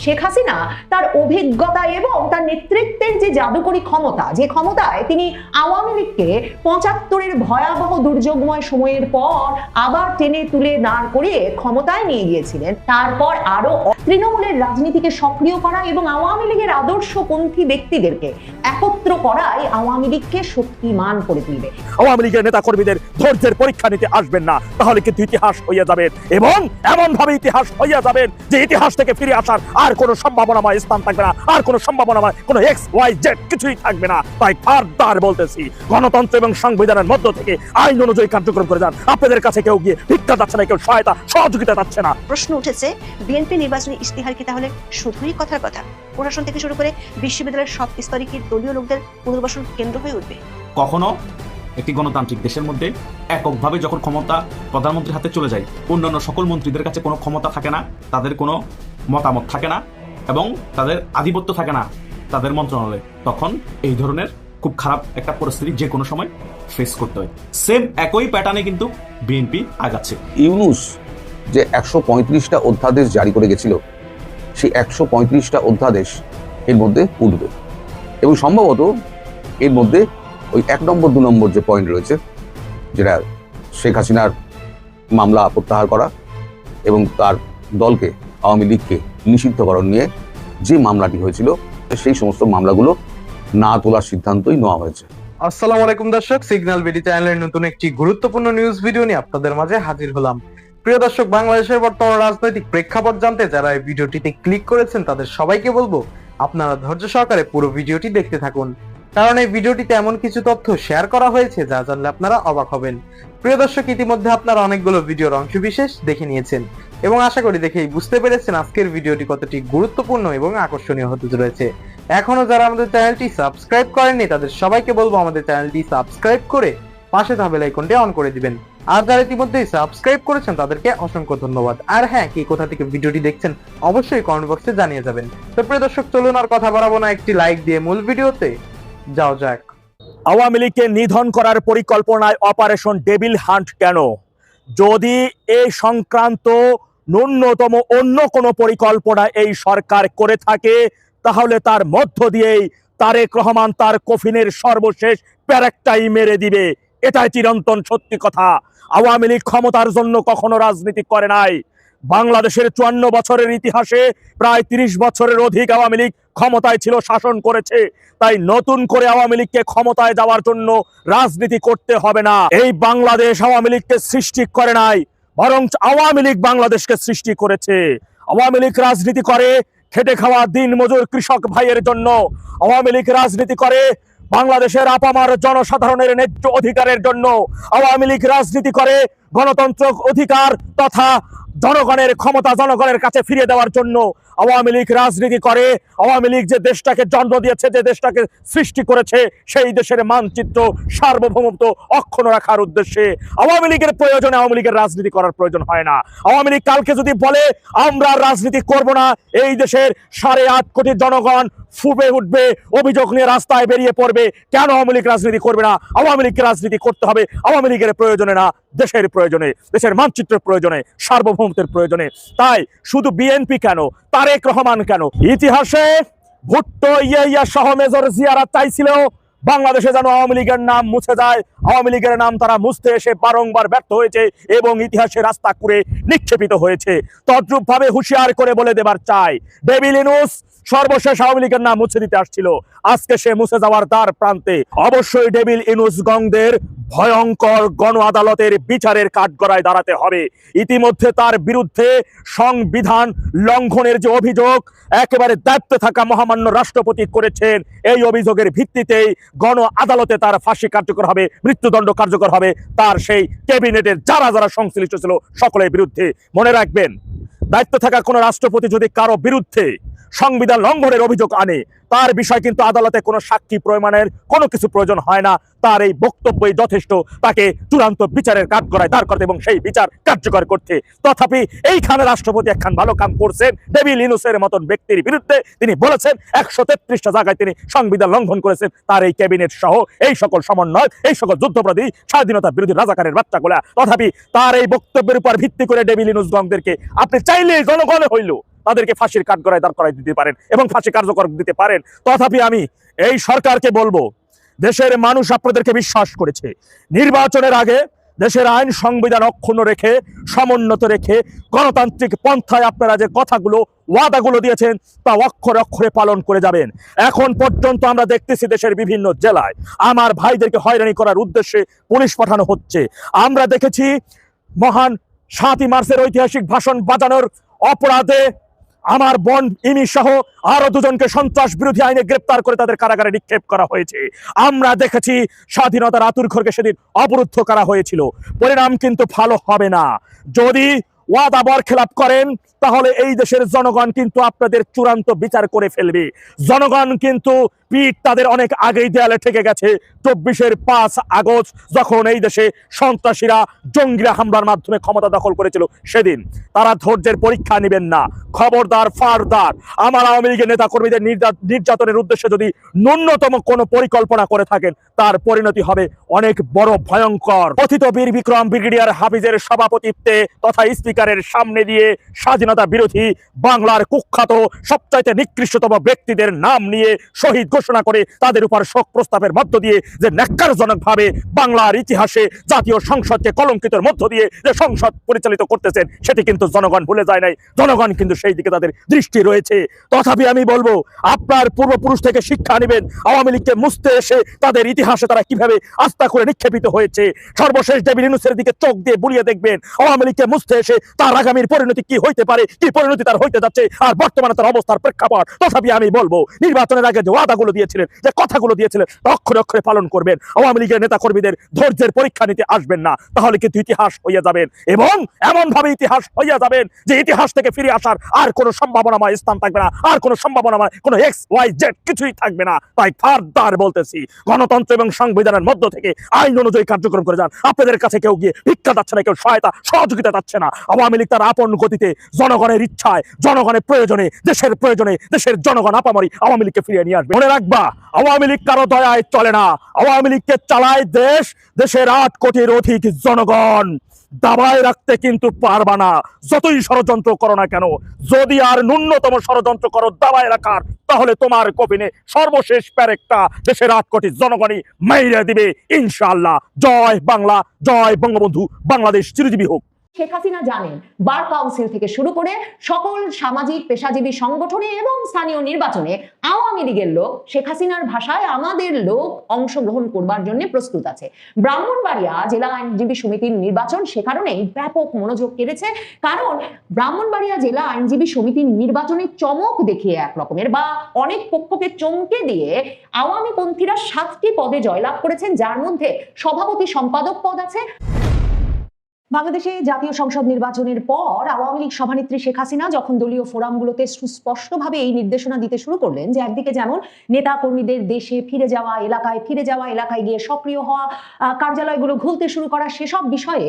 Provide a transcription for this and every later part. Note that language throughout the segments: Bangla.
শেখ হাসিনা তার অভিজ্ঞতা এবং তার নেতৃত্বের যে জাদুকরী ক্ষমতা, যে ক্ষমতায় তিনি আওয়ামী লীগকে ৭৫-এর ভয়াবহ দুর্যোগময় সময়ের পর আবার টেনে তুলে দাঁড় করিয়ে ক্ষমতায় নিয়ে গিয়েছিলেন, তারপর আরো তৃণমূলের রাজনীতিকে সক্রিয় করা এবং আওয়ামী লীগের আদর্শপন্থী ব্যক্তিদেরকে একত্র করাই আওয়ামী লীগকে শক্তিমান করে তুলবে। আওয়ামী লীগের নেতা কর্মীদের ধৈর্যের পরীক্ষা নিতে আসবেন না, তাহলে কিন্তু ইতিহাস হইয়া যাবেন এবং এমন ভাবে ইতিহাস হইয়া যাবেন যে ইতিহাস থেকে ফিরে আসার আর কোনো সম্ভাবনাময় স্থান থাকবে না, আর কোনো সম্ভাবনাময় কোনো XYZ কিছুই থাকবে না। তাই ফারদার বলতেছি, গণতন্ত্র এবং সংবিধানের মধ্য থেকে আইন অনুযায়ী কার্যক্রম করে যান। আপনাদের কাছে কেউ গিয়ে ভিক্ষা যাচ্ছে না, কেউ সহায়তা সহযোগিতা যাচ্ছে না। প্রশ্ন উঠেছে, বিএনপি নির্বাচনী ইশতেহার কি তাহলে শুধুই কথার কথা? প্রশাসন থেকে শুরু করে বিশ্ববিদ্যালয়ের সব স্তরে কি দলীয় লোকদের পুনর্বাসন কেন্দ্র হয়ে উঠবে? কখনো একটি গণতান্ত্রিক দেশের মধ্যে এককভাবে যখন ক্ষমতা প্রধানমন্ত্রীর হাতে চলে যায়, অন্যান্য সকল মন্ত্রীদের কাছে কোনো ক্ষমতা থাকে না, তাদের কোনো মতামত থাকে না এবং তাদের আধিপত্য থাকে না তাদের মন্ত্রণালয়ে, তখন এই ধরনের খুব খারাপ একটা পরিস্থিতি যে কোনো সময় ফেস করতে হয়। সেম একই প্যাটার্নে কিন্তু বিএনপি আগাচ্ছে। ইউনূস যে ১৩৫টা অধ্যাদেশ জারি করে গেছিল, সেই ১৩৫টা অধ্যাদেশ এর মধ্যে উঠবে এবং সম্ভবত এর মধ্যে ওই ১ নম্বর ২ নম্বর যে পয়েন্ট রয়েছে, যেটা শেখ হাসিনার মামলা প্রত্যাহার করা এবং তার দলকে আওয়ামী লীগকে নিষিদ্ধকরণ নিয়ে যে মামলাটি হয়েছিল, সেই সমস্ত মামলাগুলো না তোলার সিদ্ধান্তই নেওয়া হয়েছে। আসসালামু আলাইকুম দর্শক, সিগন্যাল বিডি চ্যানেলের নতুন একটি গুরুত্বপূর্ণ নিউজ ভিডিও নিয়ে আপনাদের মাঝে হাজির হলাম। প্রিয় দর্শক, বাংলাদেশের বর্তমান রাজনৈতিক প্রেক্ষাপট জানতে যারা এই ভিডিওটিতে ক্লিক করেছেন তাদের সবাইকে বলবো আপনারা ধৈর্য সহকারে পুরো ভিডিওটি দেখতে থাকুন, কারণ এই ভিডিওটিতে এমন কিছু তথ্য শেয়ার করা হয়েছে যা জানলে আপনারা অবাক হবেন। প্রিয় দর্শক, ইতিমধ্যে আপনারা অনেকগুলো ভিডিওর অংশবিশেষ দেখে নিয়েছেন এবং আশা করি দেখেই বুঝতে পেরেছেন আজকের ভিডিওটি কতটি গুরুত্বপূর্ণ এবং আকর্ষণীয় হতে চলেছে। এখনো যারা আমাদের চ্যানেলটি সাবস্ক্রাইব করেননি তাদের সবাইকে বলবো আমাদের চ্যানেলটি সাবস্ক্রাইব করে পাশে থাকা বেল আইকনটি অন করে দিবেন। আর যারা ইতিমধ্যেই সাবস্ক্রাইব করেছেন তাদেরকে অসংখ্য ধন্যবাদ। আর হ্যাঁ, কি কোথা থেকে ভিডিওটি দেখছেন অবশ্যই কমেন্ট বক্সে জানিয়ে যাবেন। তো প্রিয় দর্শক, চলুন আর কথা বাড়াবো না, একটি লাইক দিয়ে মূল ভিডিওতে যাও যাক। আওয়ামী লীগকে নিধন করার পরিকল্পনায় অপারেশন ডেভিল হান্ট কেন? যদি এই সংক্রান্ত ন্যূনতম অন্য কোনো পরিকল্পনা এই সরকার করে থাকে, তাহলে তার মধ্য দিয়েই তারেক রহমান তার কফিনের সর্বশেষ প্যারেকটাই মেরে দিবে। এটাই চিরন্তন সত্যি কথা। আওয়ামী লীগ ক্ষমতার জন্য কখনো রাজনীতি করে নাই। বাংলাদেশের ৫৪ বছরের ইতিহাসে প্রায় ৩০ বছরের অধিক আওয়ামী লীগ ক্ষমতায় ছিল, শাসন করেছে। তাই নতুন করে আওয়ামী লীগকে ক্ষমতায় যাওয়ার জন্য রাজনীতি করতে হবে না। এই বাংলাদেশ আওয়ামী লীগকে সৃষ্টি করে নাই, বরং আওয়ামী লীগ বাংলাদেশকে সৃষ্টি করেছে। আওয়ামী লীগ রাজনীতি করে খেটে খাওয়া দিন মজুর কৃষক ভাইয়ের জন্য। আওয়ামী লীগ রাজনীতি করে বাংলাদেশের আপামার জনসাধারণের ন্যায্য অধিকারের জন্য। আওয়ামী লীগ রাজনীতি করে গণতন্ত্র অধিকার তথা জনগণের ক্ষমতা জনগণের কাছে ফিরিয়ে দেওয়ার জন্য। আওয়ামী লীগ রাজনীতি করে আওয়ামী লীগ যে দেশটাকে জন্ম দিয়েছে, যে দেশটাকে সৃষ্টি করেছে, সেই দেশের মানচিত্র সার্বভৌমত্ব অক্ষুণ্ণ রাখার উদ্দেশ্যে। আওয়ামী লীগের প্রয়োজনে আওয়ামী লীগের রাজনীতি করার প্রয়োজন হয় না। আওয়ামী লীগ কালকে যদি বলে আমরা রাজনীতি করব না, এই দেশের ৮.৫ কোটি জনগণ ফুটে উঠবে, অভিযোগ নিয়ে রাস্তায় বেরিয়ে পড়বে। কেন আওয়ামী লীগ রাজনীতি করবে না? আওয়ামী লীগকে রাজনীতি করতে হবে আওয়ামী লীগের প্রয়োজনে না, দেশের প্রয়োজনে, দেশের মানচিত্রের প্রয়োজনে, সার্বভৌমত্বের প্রয়োজনে। তাই শুধু বিএনপি কেন, তারেক রহমান কেন, ইতিহাসে ভুট্টো ইয়া সহ মেজর জিয়ারা চাইছিল বাংলাদেশে যেন আওয়ামী লীগের নাম মুছে যায়। আওয়ামী লীগের নাম তারা মুছতে এসে বারংবার ব্যর্থ হয়েছে এবং ইতিহাসে রাস্তা করে নিক্ষেপিত হয়েছে। তদ্রূপ ভাবে হুঁশিয়ার করে বলে দেবার চাই, ডেভিল ইউনূস সর্বশেষ আওয়ামী লীগের নাম মুছে দিতে আসছিল, আজকে সে মুছে যাওয়ার দ্বার প্রান্তে। অবশ্যই ডেভিল ইউনূস গংদের ভয়ঙ্কর গণ আদালতের বিচারের কাঠগড়ায় দাঁড়াতে হবে। ইতিমধ্যে তার বিরুদ্ধে সংবিধান লঙ্ঘনের যে অভিযোগ একেবারে দায়িত্বে থাকা মহামান্য রাষ্ট্রপতি করেছেন, এই অভিযোগের ভিত্তিতেই গণ আদালতে তার ফাঁসি কার্যকর হবে, মৃত্যুদণ্ড কার্যকর হবে তার সেই ক্যাবিনেটের যারা যারা সংশ্লিষ্ট ছিল সকলের বিরুদ্ধে। মনে রাখবেন, দায়িত্ব থাকা কোনো রাষ্ট্রপতি যদি কারো বিরুদ্ধে সংবিধান লঙ্ঘনের অভিযোগ আনে, তার বিষয় কিন্তু আদালতে কোনো সাক্ষী প্রমাণের কোনো কিছু প্রয়োজন হয় না। তার এই বক্তব্যই যথেষ্ট তাকে চূড়ান্ত বিচারের কাঠগড়ায় দাঁড় করতে এবং সেই বিচার কার্যকর করতে। তথাপি এইখানে রাষ্ট্রপতি একখান ভালো কাম করছেন। ডেভিল ইউনূসের মতন ব্যক্তির বিরুদ্ধে তিনি বলেছেন ১৩৩টা জায়গায় তিনি সংবিধান লঙ্ঘন করেছেন, তার এই ক্যাবিনেট সহ এই সকল সমন্বয়, এই সকল যুদ্ধপরাধী, স্বাধীনতা বিরোধী রাজাকারের বাচ্চাগুলা। তথাপি তার এই বক্তব্যের উপর ভিত্তি করে ডেভিল ইউনূস গংদেরকে আপনি চাইলে জনগণে হইল তাদেরকে ফাঁসির কাঠগড়ায় দাঁড় করাই দিতে পারেন এবং ফাঁসি কার্যকর দিতে পারেন। তথাপি আমি এই সরকারকে বলবো, দেশের মানুষ আপনাদেরকে বিশ্বাস করেছে। নির্বাচনের আগে দেশের আইন সংবিধান অক্ষুণ্ণ রেখে, সমুন্নত রেখে, গণতান্ত্রিক পন্থায় আপনারা যে কথাগুলো ওয়াদাগুলো দিয়েছেন তা অক্ষরে অক্ষরে পালন করে যাবেন। এখন পর্যন্ত আমরা দেখতেছি দেশের বিভিন্ন জেলায় আমার ভাইদেরকে হয়রানি করার উদ্দেশ্যে পুলিশ পাঠানো হচ্ছে। আমরা দেখেছি মহান 7ই মার্চের ঐতিহাসিক ভাষণ বাজানোর অপরাধে আমার বোন ইমি সহ আরো 2 জনকে সন্ত্রাস বিরোধী আইনে গ্রেপ্তার করে তাদের কারাগারে নিক্ষেপ করা হয়েছে। আমরা দেখেছি স্বাধীনতার আতুরঘরকে সেদিন অবরুদ্ধ করা হয়েছিল। পরিণাম কিন্তু ভালো হবে না। যদি ওয়াদা বরখেলাপ করেন তাহলে এই দেশের জনগণ কিন্তু আপনাদের চূড়ান্ত বিচার করে ফেলবে। জনগণ কিন্তু পিঠ তাদের অনেক আগেই দেয়ালে ঠেকে গেছে। 24-এর 5 আগস্ট যখন এই দেশে সন্ত্রাসীরা জঙ্গিরা হামলার মাধ্যমে ক্ষমতা দখল করেছিল, সেদিন তারা ধৈর্যের পরীক্ষা নেবেন না। খবরদার, ফারদার, আমার আওয়ামী লীগের নেতা কর্মীদের নির্যাতনের উদ্দেশ্যে যদি ন্যূনতম কোনো পরিকল্পনা করে থাকেন তার পরিণতি হবে অনেক বড় ভয়ঙ্কর। কথিত বীর বিক্রম ব্রিগেডিয়ার হাফিজের সভাপতিত্বে তথা স্পিকারের সামনে দিয়ে স্বাধীনতা বিরোধী বাংলার কুখ্যাত সবচাইতে নিকৃষ্টতম ব্যক্তিদের নাম নিয়ে শহীদ ঘোষণা করে তাদের উপর শোক প্রস্তাবের মধ্য দিয়ে যে ন্যাক্কারজনকভাবে বাংলার ইতিহাসে জাতীয় সংসদকে কলঙ্কিতের মধ্য দিয়ে যে সংসদ পরিচালিত করতেছেন সেটি কিন্তু জনগণ ভুলে যায় নাই। জনগণ কিন্তু সেই দিকে তাদের দৃষ্টি রয়েছে। তথাপি আমি বলবো, আপনার পূর্বপুরুষ থেকে শিক্ষা নেবেন। আওয়ামী লীগকে মুছতে এসে তাদের ইতিহাসে তারা কিভাবে আস্থা করে নিক্ষেপিত হয়েছে। সর্বশেষ ডেভিড ইউনূসের দিকে চোখ দিয়ে বুলিয়ে দেখবেন আওয়ামী লীগকে মুছতে এসে তার আগামীর পরিণতি কি হইতে পারে, কি পরিণতি তার হইতে যাচ্ছে, আর বর্তমানে তার অবস্থার প্রেক্ষাপট। তথাপি আমি বলবো, নির্বাচনের আগে যে ওয়াদাগুলো দিয়েছিলেন, যে কথাগুলো দিয়েছিলেন, অক্ষরে অক্ষরে পালন করবেন। আওয়ামী লীগের নেতা কর্মীদের ধৈর্যের পরীক্ষা নিতে আসবেন না, তাহলে কিন্তু ইতিহাস হইয়া যাবেন এবং এমন ভাবে ইতিহাস হইয়া যাবেন যে ইতিহাস থেকে ফিরে আসার আর কোনো সম্ভাবনাময় স্থান থাকবে না, আর কোনো সম্ভাবনাময় কোনো XYZ কিছুই থাকবে না। তাই ফারদার বলতেছি, গণতন্ত্র এবং সংবিধানের মধ্য থেকে আইন অনুযায়ী কার্যক্রম করে যান। আপনাদের কাছে কেউ গিয়ে ভিক্ষা যাচ্ছে না, কেউ সহায়তা সহযোগিতা যাচ্ছে না। আওয়ামী লীগ তার আপন গতিতে, জনগণের ইচ্ছায়, জনগণের প্রয়োজনে, দেশের প্রয়োজনে, দেশের জনগণ আপামরি আওয়ামী লীগকে ফিরিয়ে নিয়ে আসবে। মনে রাখবা, আওয়ামী লীগ কারো দয়ায় চলে না। আওয়ামী লীগকে চালায় দেশ, দেশের 8 কোটির অধিক জনগণ। দাবায় রাখতে কিন্তু পারবা না, যতই ষড়যন্ত্র করো না কেন। যদি আর ন্যূনতম ষড়যন্ত্র করো দাবায় রাখার, তাহলে তোমার কফিনে সর্বশেষ প্যারেকটা দেশের 8 কোটি জনগণই মাইরে দিবে ইনশাআল্লাহ। জয় বাংলা, জয় বঙ্গবন্ধু, বাংলাদেশ চিরজীবী হোক। শেখ হাসিনা জানেন বার কাউন্সিল থেকে শুরু করে সকল সামাজিক পেশাজীবী সংগঠনে এবং স্থানীয় নির্বাচনে আওয়ামী লীগের লোক, শেখ হাসিনার ভাষায় আমাদের লোক, অংশগ্রহণ করবার জন্য প্রস্তুত আছে। ব্রাহ্মণবাড়িয়া জেলা আইনজীবী সমিতির নির্বাচন সে কারণেই ব্যাপক মনোযোগ কেড়েছে, কারণ ব্রাহ্মণবাড়িয়া জেলা আইনজীবী সমিতির নির্বাচনে চমক দেখিয়ে এক রকমের বা অনেক পক্ষকে চমকে দিয়ে আওয়ামী পন্থীরা 7টি পদে জয়লাভ করেছেন, যার মধ্যে সভাপতি সম্পাদক পদ আছে। বাংলাদেশে জাতীয় সংসদ নির্বাচনের পর আওয়ামী লীগ সভানেত্রী শেখ হাসিনা যখন দলীয় ফোরামগুলোতে সুস্পষ্টভাবে এই নির্দেশনা দিতে শুরু করলেন যে একদিকে যেমন নেতা কর্মীদের দেশে ফিরে যাওয়া, এলাকায় ফিরে যাওয়া, এলাকায় গিয়ে সক্রিয় হওয়া, কার্যালয়গুলো খুলতে শুরু করা, সেসব বিষয়ে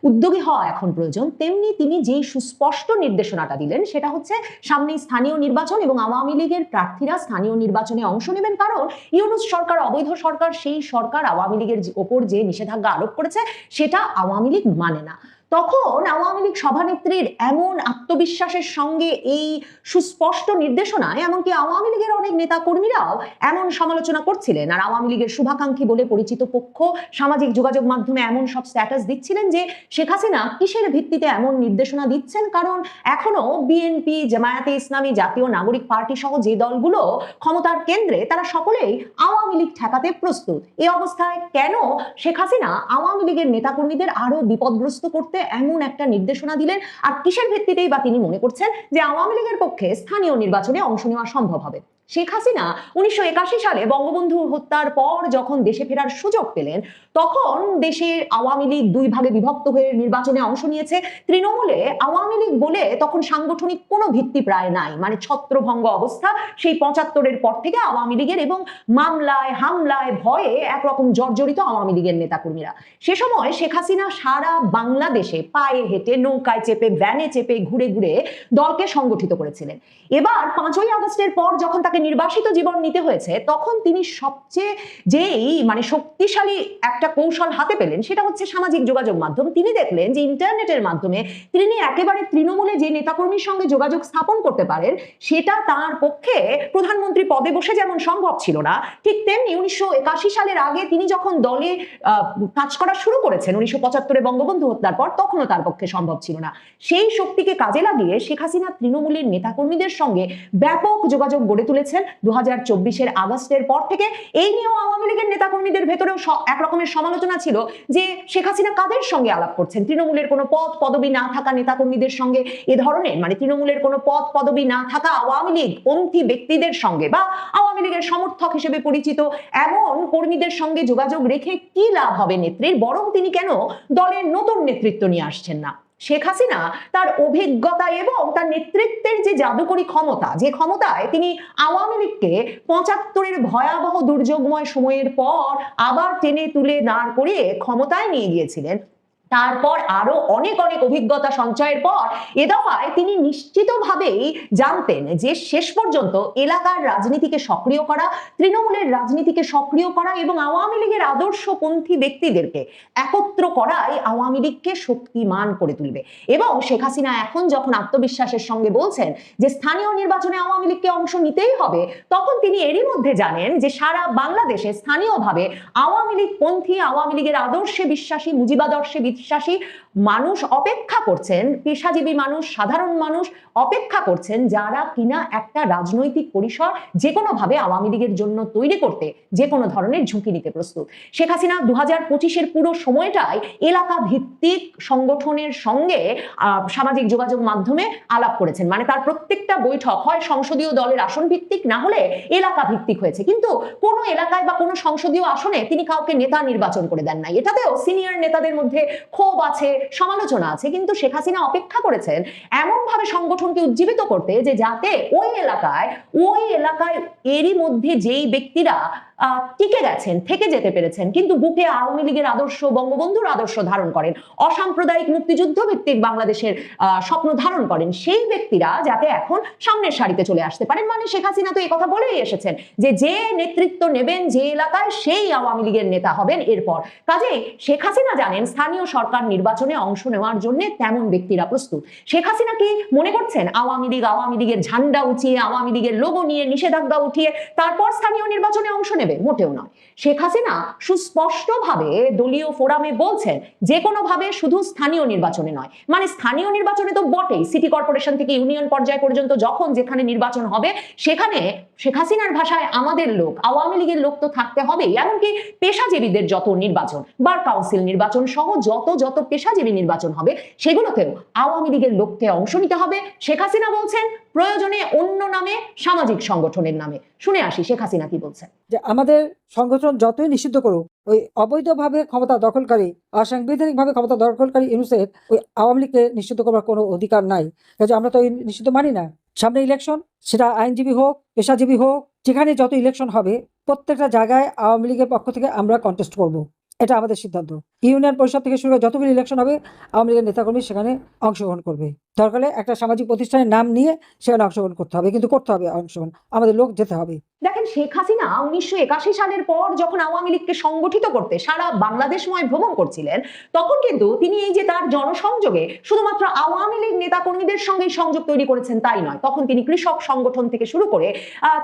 উদ্যোগী হওয়া এখন প্রয়োজন, তেমনি তিনি যেই সুস্পষ্ট নির্দেশনাটা দিলেন সেটা হচ্ছে সামনে স্থানীয় নির্বাচন এবং আওয়ামী লীগের প্রার্থীরা স্থানীয় নির্বাচনে অংশ নেবেন, কারণ ইউনূস সরকার অবৈধ সরকার, সেই সরকার আওয়ামী লীগের ওপর যে নিষেধাজ্ঞা আরোপ করেছে সেটা আওয়ামী লীগ মানে না। তখন আওয়ামী লীগ সভানেত্রীর এমন আত্মবিশ্বাসের সঙ্গে এই সুস্পষ্ট নির্দেশনায় এমনকি আওয়ামী লীগের অনেক নেতা কর্মীরাও এমন সমালোচনা করছিলেন, আর আওয়ামী লীগের শুভাকাঙ্ক্ষী বলে পরিচিত পক্ষ সামাজিক যোগাযোগ মাধ্যমে এমন সব স্ট্যাটাস দিচ্ছিলেন যে শেখ হাসিনা কিসের ভিত্তিতে এমন নির্দেশনা দিচ্ছেন, কারণ এখনো বিএনপি, জামায়াতে ইসলামী, জাতীয় নাগরিক পার্টি সহ যে দলগুলো ক্ষমতার কেন্দ্রে তারা সকলেই আওয়ামী লীগ ঠেকাতে প্রস্তুত। এই অবস্থায় কেন শেখ হাসিনা আওয়ামী লীগের নেতাকর্মীদের আরো বিপদগ্রস্ত করতে এমন একটা নির্দেশনা দিলেন, আর কিসের ভিত্তিতেই বা তিনি মনে করছেন যে আওয়ামী লীগের পক্ষে স্থানীয় নির্বাচনে অংশ নেওয়া সম্ভব হবে? শেখ হাসিনা 1981 সালে বঙ্গবন্ধু হত্যার পর যখন দেশে ফেরার সুযোগ পেলেন, তখন দেশের আওয়ামী লীগ 2 ভাগে বিভক্ত হয়ে নির্বাচনে অংশ নিয়েছে। তৃণমূলে আওয়ামী লীগ বলে তখন সাংগঠনিক কোনো ভিত্তি প্রায় নাই, মানে ছত্রভঙ্গ অবস্থা। সেই 75-এর পর থেকে আওয়ামী লীগের এবং মামলায় হামলায় ভয়ে একরকম জর্জরিত আওয়ামী লীগের নেতাকর্মীরা। সে সময় শেখ হাসিনা সারা বাংলাদেশে পায়ে হেঁটে, নৌকায় চেপে, ভ্যানে চেপে ঘুরে ঘুরে দলকে সংগঠিত করেছিলেন। এবার 5ই আগস্টের পর যখন তাকে নির্বাসিত জীবন নিতে হয়েছে, তখন তিনি সবচেয়ে যেই মানে শক্তিশালী একটা কৌশল হাতে পেলেন সেটা হচ্ছে সামাজিক যোগাযোগ মাধ্যম। তিনি দেখলেন যে ইন্টারনেটের মাধ্যমে তিনি একেবারে তৃণমূলে যে নেতাকর্মীর সঙ্গে যোগাযোগ স্থাপন করতে পারেন সেটা তার পক্ষে প্রধানমন্ত্রী পদে বসে যেমন সম্ভব ছিল না, ঠিক তেমনি 1981 সালের আগে তিনি যখন দলে কাজ করা শুরু করেছেন 1975-এ বঙ্গবন্ধু হত্যার পর, তখনও তার পক্ষে সম্ভব ছিল না। সেই শক্তিকে কাজে লাগিয়ে শেখ হাসিনা তৃণমূলের নেতাকর্মীদের সঙ্গে ব্যাপক যোগাযোগ গড়ে তুলেছেন 2024-এর আগস্টের পর থেকে। এই নিয়েও আওয়ামী লীগের নেতাকর্মীদের ভেতরেও এক রকমের সমালোচনা ছিল যে শেখ হাসিনা কাদের সঙ্গে আলাপ করছেন, তৃণমূলের কোনো পদ পদবি না থাকা নেতাকর্মীদের সঙ্গে এ ধরনের মানে তৃণমূলের কোনো পদ পদবি না থাকা আওয়ামী লীগ পন্থী ব্যক্তিদের সঙ্গে বা আওয়ামী লীগের সমর্থক হিসেবে পরিচিত এমন কর্মীদের সঙ্গে যোগাযোগ রেখে কি লাভ হবে নেত্রীর, বরং তিনি কেন দলের নতুন নেতৃত্ব নিয়ে আসছেন না। শেখ হাসিনা তার অভিজ্ঞতা এবং তার নেতৃত্বের যে জাদুকরী ক্ষমতা, যে ক্ষমতায় তিনি আওয়ামী লীগকে 75-এর ভয়াবহ দুর্যোগময় সময়ের পর আবার টেনে তুলে দাঁড় করিয়ে ক্ষমতায় নিয়ে গিয়েছিলেন, তারপর আরো অনেক অনেক অভিজ্ঞতা সঞ্চয়ের পর এ দফায় তিনি নিশ্চিতভাবেই জানতেন যে শেষ পর্যন্ত এলাকার রাজনীতিকে সক্রিয় করা, তৃণমূলের রাজনীতিকে সক্রিয় করা এবং আওয়ামী লীগের আদর্শপন্থী ব্যক্তিদেরকে একত্র করাই আওয়ামী লীগকে শক্তিমান করে তুলবে। এবং শেখ হাসিনা এখন যখন আত্মবিশ্বাসের সঙ্গে বলছেন যে স্থানীয় নির্বাচনে আওয়ামী লীগকে অংশ নিতেই হবে, তখন তিনি এরই মধ্যে জানেন যে সারা বাংলাদেশে স্থানীয়ভাবে আওয়ামী লীগ পন্থী, আওয়ামী লীগের আদর্শে বিশ্বাসী, মুজিবাদর্শে বিশ্বাসী মানুষ অপেক্ষা করছেন, পেশাজীবী মানুষ, সাধারণ মানুষ অপেক্ষা করছেন, যারা কিনা একটা রাজনৈতিক পরিসর যে কোনো ভাবে আওয়ামী লীগের জন্য তৈরি করতে যে কোনো ধরনের ঝুঁকি নিতে প্রস্তুত। শেখ হাসিনা 2025-এর পুরো সময়টাই এলাকা ভিত্তিক সংগঠনের সঙ্গে সামাজিক যোগাযোগ মাধ্যমে আলাপ করেছেন। মানে তার প্রত্যেকটা বৈঠক হয় সংসদীয় দলের আসন ভিত্তিক, না হলে এলাকা ভিত্তিক হয়েছে, কিন্তু কোনো এলাকায় বা কোনো সংসদীয় আসনে তিনি কাউকে নেতা নির্বাচন করে দেন নাই। এটাতেও সিনিয়র নেতাদের মধ্যে ক্ষোভ আছে, সমালোচনা আছে, কিন্তু শেখ হাসিনা অপেক্ষা করেছেন এমন ভাবে সংগঠনকে উজ্জীবিত করতে যে যাতে ওই এলাকায় এরই মধ্যে যেই ব্যক্তিরা টিকে গেছেন, থেকে যেতে পেরেছেন, কিন্তু বুকে আওয়ামী লীগের আদর্শ, বঙ্গবন্ধুর আদর্শ ধারণ করেন, অসাম্প্রদায়িক মুক্তিযুদ্ধ ভিত্তিক বাংলাদেশের স্বপ্ন ধারণ করেন, সেই ব্যক্তিরা যাতে এখন সামনের সারিতে চলে আসতে পারেন। মানে শেখ হাসিনা তো এই কথা বলেই এসেছেন যে নেতৃত্ব নেবেন যে এলাকায় সেই আওয়ামী লীগের নেতা হবেন এরপর। কাজেই শেখ হাসিনা জানেন স্থানীয় সরকার নির্বাচনে অংশ নেওয়ার জন্য তেমন ব্যক্তিরা প্রস্তুত। শেখ হাসিনা কি মনে করছেন আওয়ামী লীগের ঝান্ডা উঠিয়ে, আওয়ামী লীগের লোগো নিয়ে, নিষেধাজ্ঞা উঠিয়ে তারপর স্থানীয় নির্বাচনে অংশ নেবে? মোটেও নয়। শেখ হাসিনা সুস্পষ্টভাবে দলীয় ফোরামে বলছেন যে কোনো ভাবে শুধু স্থানীয় নির্বাচনে নয়, মানে স্থানীয় নির্বাচনে তো বটেই, সিটি কর্পোরেশন থেকে ইউনিয়ন পর্যায় পর্যন্ত যখন যেখানে নির্বাচন হবে সেখানে শেখ হাসিনার ভাষায় আমাদের লোক, আওয়ামী লীগের লোক তো থাকতে হবেই। এমনকি পেশাজীবীদের যত নির্বাচন, বার কাউন্সিল নির্বাচন সহ যত পেশাজীবী নির্বাচন হবে সেগুলোতেও আওয়ামী লীগের লোককে অংশ নিতে হবে। শেখ হাসিনা বলছেন প্রয়োজনে অন্য নামে, সামাজিক সংগঠনের নামে। শুনে আসি শেখ হাসিনা কি বলছেন। যে আমাদের সংগঠন যতই নিষিদ্ধ করুক, ওই অবৈধভাবে ক্ষমতা দখলকারী, অসাংবিধানিকভাবে ক্ষমতা দখলকারী ইউনুসের ওই আওয়ামী লীগকে নিষিদ্ধ করার কোনো অধিকার নাই। কাজে আমরা তো এই নিষিদ্ধ মানি না। সামনে ইলেকশন, সেটা আইনজীবী হোক, পেশাজীবী হোক, যেখানে যত ইলেকশন হবে প্রত্যেকটা জায়গায় আওয়ামী লীগের পক্ষ থেকে আমরা কন্টেস্ট করব, এটা আমাদের সিদ্ধান্ত। ইউনিয়ন পরিষদ থেকে শুরু করে যতগুলো ইলেকশন হবে আওয়ামী লীগের নেতাকর্মী সেখানে অংশগ্রহণ করবে। দরকার হলে একটা সামাজিক প্রতিষ্ঠানের নাম নিয়ে সেখানে অংশগ্রহণ করতে হবে, কিন্তু করতে হবে অংশগ্রহণ, আমাদের লোক যেতে হবে। দেখেন, শেখ হাসিনা 1981 সালের পর যখন আওয়ামী লীগকে সংগঠিত করতে সারা বাংলাদেশময় ভ্রমণ করছিলেন, তখন কিন্তু তিনি এই যে তার জনসংযোগে শুধুমাত্র আওয়ামী লীগ নেতাকর্মীদের সঙ্গে সংযোগ তৈরি করেছেন তাই নয়, তখন তিনি কৃষক সংগঠন থেকে শুরু করে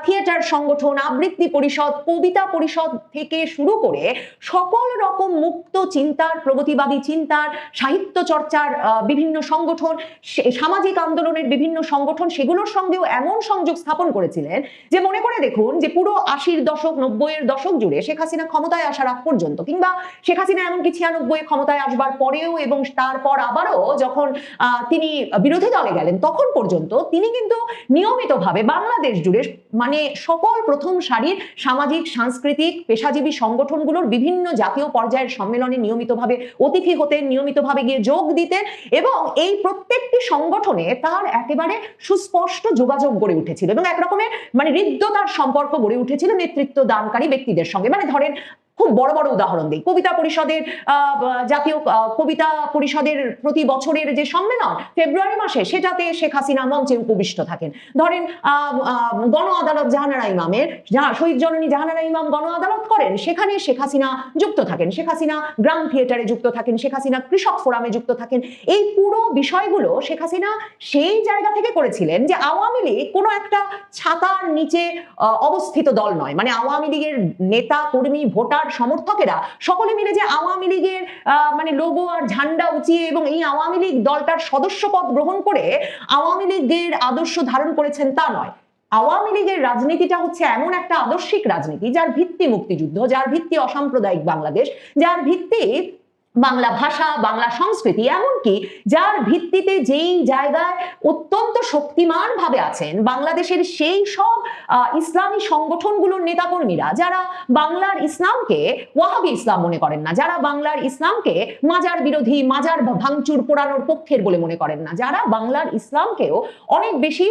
থিয়েটার সংগঠন, আবৃত্তি পরিষদ, কবিতা পরিষদ থেকে শুরু করে সকল রকম মুক্ত চিন্তার, প্রগতিবাদী চিন্তার, সাহিত্য চর্চার বিভিন্ন সংগঠন, সামাজিক আন্দোলনের বিভিন্ন সংগঠন, সেগুলোর সঙ্গেও এমন সংযোগ স্থাপন করেছিলেন যে মনে করে দেখুন যে পুরো 80-র দশক, 90-এর দশক জুড়ে শেখ হাসিনা ক্ষমতায় আসার আগ পর্যন্ত, কিংবা শেখ হাসিনা এমনকি 96-এ ক্ষমতায় আসবার পরেও এবং তারপর আবারও যখন তিনি বিরোধী দলে গেলেন তখন পর্যন্ত তিনি কিন্তু নিয়মিতভাবে বাংলাদেশ জুড়ে মানে সকল প্রথম সারির সামাজিক, সাংস্কৃতিক, পেশাজীবী সংগঠনগুলোর বিভিন্ন জাতীয় পর্যায়ের সম্মেলনে নিয়মিতভাবে অতিথি হতেন, নিয়মিতভাবে গিয়ে যোগ দিতেন এবং এই প্রত্যেকটি সংগঠনে তার একেবারে সুস্পষ্ট যোগাযোগ গড়ে উঠেছিল এবং একরকমের মানে হৃদ্যতার সম্পর্ক গড়ে উঠেছিল নেতৃত্ব দানকারী ব্যক্তিদের সঙ্গে। মানে ধরেন খুব বড় বড় উদাহরণ দিই, কবিতা পরিষদের জাতীয় কবিতা পরিষদের প্রতি বছরের যে সম্মেলন ফেব্রুয়ারি মাসে, সেটাতে শেখ হাসিনা মঞ্চে উপবিষ্ট থাকেন। ধরেন গণ আদালত জাহানারা ইমামের, শহীদ জননী জাহানারা ইমাম গণ আদালত করেন, সেখানে শেখ হাসিনা যুক্ত থাকেন, শেখ হাসিনা গ্রাম থিয়েটারে যুক্ত থাকেন, শেখ হাসিনা কৃষক ফোরামে যুক্ত থাকেন। এই পুরো বিষয়গুলো শেখ হাসিনা সেই জায়গা থেকে করেছিলেন যে আওয়ামী লীগ কোনো একটা ছাতার নিচে অবস্থিত দল নয়, মানে আওয়ামী লীগের নেতা কর্মী ভোটার সমর্থকেরা সকলে মিলে যে আওয়ামী লীগের মানে লোগো আর ঝান্ডা উঁচিয়ে এবং এই আওয়ামী লীগ দলটার সদস্যপদ গ্রহণ করে আওয়ামী লীগের আদর্শ ধারণ করেছেন তা নয়। আওয়ামী লীগের রাজনীতিটা হচ্ছে এমন একটা আদর্শিক রাজনীতি যার ভিত্তি মুক্তিযুদ্ধ, যার ভিত্তি অসাম্প্রদায়িক বাংলাদেশ, যার ভিত্তি বাংলা ভাষা, বাংলা সংস্কৃতি, এমনকি যার ভিত্তিতে যেই জায়গায় অত্যন্ত শক্তিমান ভাবে আছেন বাংলাদেশের সেই সব ইসলামী সংগঠনগুলোর নেতাকর্মীরা যারা বাংলার ইসলামকে ওয়াহাবি ইসলাম মনে করেন না, যারা বাংলার ইসলামকে মাজার বিরোধী, মাজার ভাঙচুর পোড়ানোর পক্ষের বলে মনে করেন না, যারা বাংলার ইসলামকেও অনেক বেশি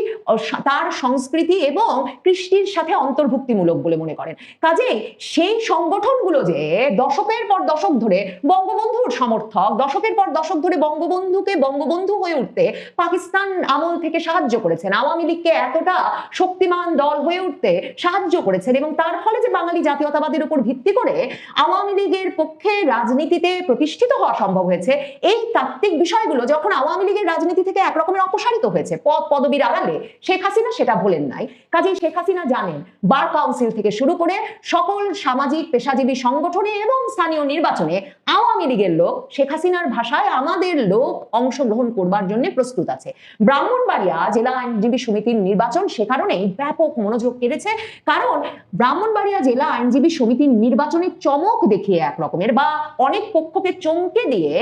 তার সংস্কৃতি এবং কৃষ্টির সাথে অন্তর্ভুক্তিমূলক বলে মনে করেন। কাজেই সেই সংগঠনগুলো যে দশকের পর দশক ধরে বঙ্গবন্ধুর সমর্থক, দশকের পর দশক ধরে বঙ্গবন্ধুকে বঙ্গবন্ধু হয়ে উঠতে পাকিস্তান আমল থেকে সাহায্য করেছেন, আওয়ামী লীগকে এতটা শক্তিমান দল হয়ে উঠতে সাহায্য করেছেন, এবং তার ফলে যে বাঙালি জাতীয়তাবাদের উপর ভিত্তি করে আওয়ামী লীগের পক্ষে রাজনীতিতে প্রতিষ্ঠিত হওয়া সম্ভব হয়েছে, এই তাত্ত্বিক বিষয়গুলো যখন আওয়ামী লীগের রাজনীতি থেকে একরকমের অপসারিত হয়েছে পদ পদবীর আড়ালে, শেখ হাসিনা সেটা ভোলেন নাই। কাজেই শেখ হাসিনা জানেন বার কাউন্সিল থেকে শুরু করে সকল সামাজিক পেশাজীবী সংগঠনে এবং স্থানীয় নির্বাচনে আওয়ামী লীগের লোক, শেখ হাসিনার ভাষায় আমাদের লোক অংশগ্রহণ করবার জন্য প্রস্তুত আছে। ব্রাহ্মণবাড়িয়া জেলা আইনজীবী সমিতির নির্বাচন সে কারণেই ব্যাপক মনোযোগ কেড়েছে, কারণ ব্রাহ্মণবাড়িয়া জেলা আইনজীবী সমিতির নির্বাচনে চমক দেখিয়ে এক রকমের বা অনেক পক্ষকে চমকে দিয়ে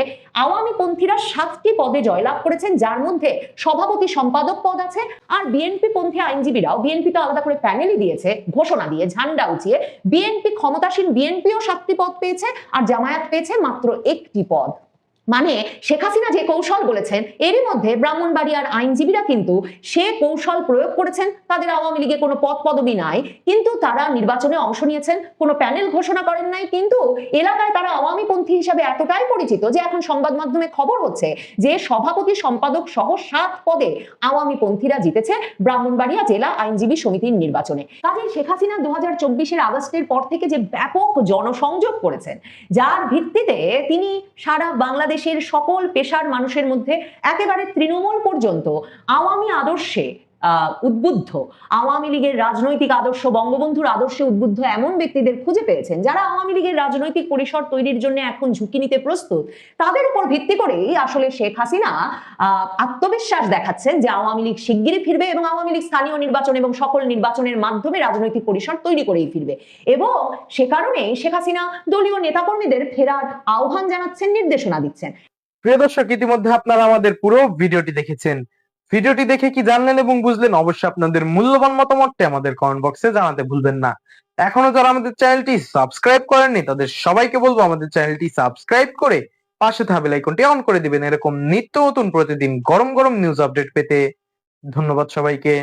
আওয়ামী পন্থীরা 7টি পদে জয়লাভ করেছেন, যার মধ্যে সভাপতি সম্পাদক পদ আছে। আর বিএনপি পন্থী আইনজীবীরাও, বিএনপি তো আলাদা করে প্যানেলই দিয়েছে ঘোষণা দিয়ে ঝান্ডা উঁচিয়ে, বিএনপি ক্ষমতাসীন বিএনপিও 7টি পদ পেয়েছে আর জামায়াত পেয়েছে মাত্র 1টি পদ। মানে শেখ হাসিনা যে কৌশল বলেছেন এরই মধ্যে ব্রাহ্মণবাড়িয়ার আইনজীবীরা কিন্তু সে কৌশল প্রয়োগ করেছেন। তাদের আওয়ামী লীগে কোনো পদ পদবি নাই, কিন্তু তারা নির্বাচনে অংশ নিয়েছেন, কোনো প্যানেল ঘোষণা করেন নাই, কিন্তু এলাকায় তারা আওয়ামী পন্থী হিসাবে এতটাই পরিচিত যে এখন সংবাদ মাধ্যমে খবর হচ্ছে যে সভাপতি সম্পাদক সহ 7 পদে আওয়ামী পন্থীরা জিতেছে ব্রাহ্মণবাড়িয়া জেলা আইনজীবী সমিতির নির্বাচনে। কাজেই শেখ হাসিনা 2024-এর আগস্টের পর থেকে যে ব্যাপক জনসংযোগ করেছেন, যার ভিত্তিতে তিনি সারা বাংলাদেশের সকল পেশার মানুষের মধ্যে একেবারে তৃণমূল পর্যন্ত আওয়ামী আদর্শে উদ্বুদ্ধ, আওয়ামী লীগের রাজনৈতিক আদর্শ, বঙ্গবন্ধুর আদর্শে উদ্বুদ্ধ এমন ব্যক্তিদের খুঁজে পেয়েছেন যারা আওয়ামী লীগের রাজনৈতিক পরিসর তৈরির জন্য এখন ঝুঁকি নিতে প্রস্তুত। তাদের উপর ভিত্তি করেই আসলে শেখ হাসিনা আত্মবিশ্বাস দেখাচ্ছেন যে আওয়ামী লীগ শিগগিরই ফিরবে এবং আওয়ামী লীগ স্থানীয় নির্বাচন এবং সকল নির্বাচনের মাধ্যমে রাজনৈতিক পরিসর তৈরি করেই ফিরবে, এবং সে কারণে শেখ হাসিনা দলীয় নেতাকর্মীদের ফেরার আহ্বান জানাচ্ছেন, নির্দেশনা দিচ্ছেন। প্রিয় দর্শক, ইতিমধ্যে আপনারা আমাদের পুরো ভিডিওটি দেখেছেন। ভিডিওটি দেখে কি জানলেন এবং বুঝলেন? অবশ্যই আপনাদের মূল্যবান মতামতটি আমাদের কমেন্ট বক্সে জানাতে ভুলবেন না। এখনো যারা আমাদের চ্যানেলটি সাবস্ক্রাইব করেননি তাদের সবাইকে বলবো আমাদের চ্যানেলটি সাবস্ক্রাইব করে পাশে থাকা বেল আইকনটি অন করে দিবেন এরকম নিত্য নতুন প্রতিদিন গরম গরম নিউজ আপডেট পেতে। ধন্যবাদ সবাইকে।